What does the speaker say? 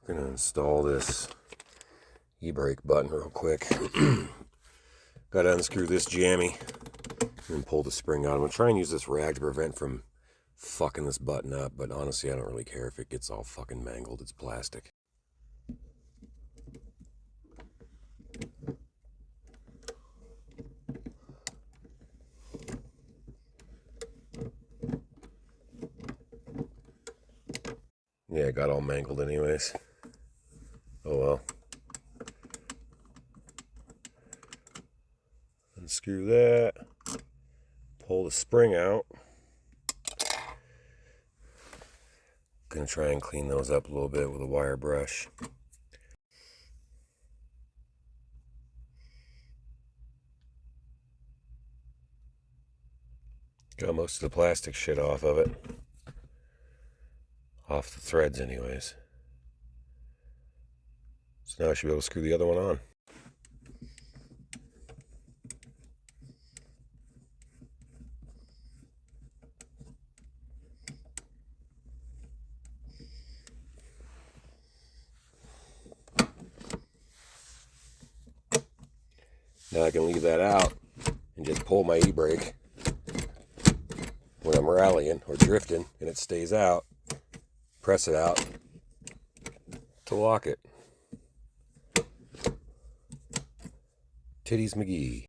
I'm gonna install this e-brake button real quick. Gotta unscrew this jammy and pull the spring out. I'm gonna try and use this rag to prevent from fucking this button up, but honestly I don't really care if it gets all fucking mangled. It's plastic. Yeah, it got all mangled anyways. Oh well. Unscrew that. Pull the spring out. Gonna try and clean those up a little bit with a wire brush. Got most of the plastic shit off of it. Off the threads anyways. So now I should be able to screw the other one on. Now I can leave that out and just pull my e-brake when I'm rallying or drifting and it stays out. Press it out to lock it. Titties McGee.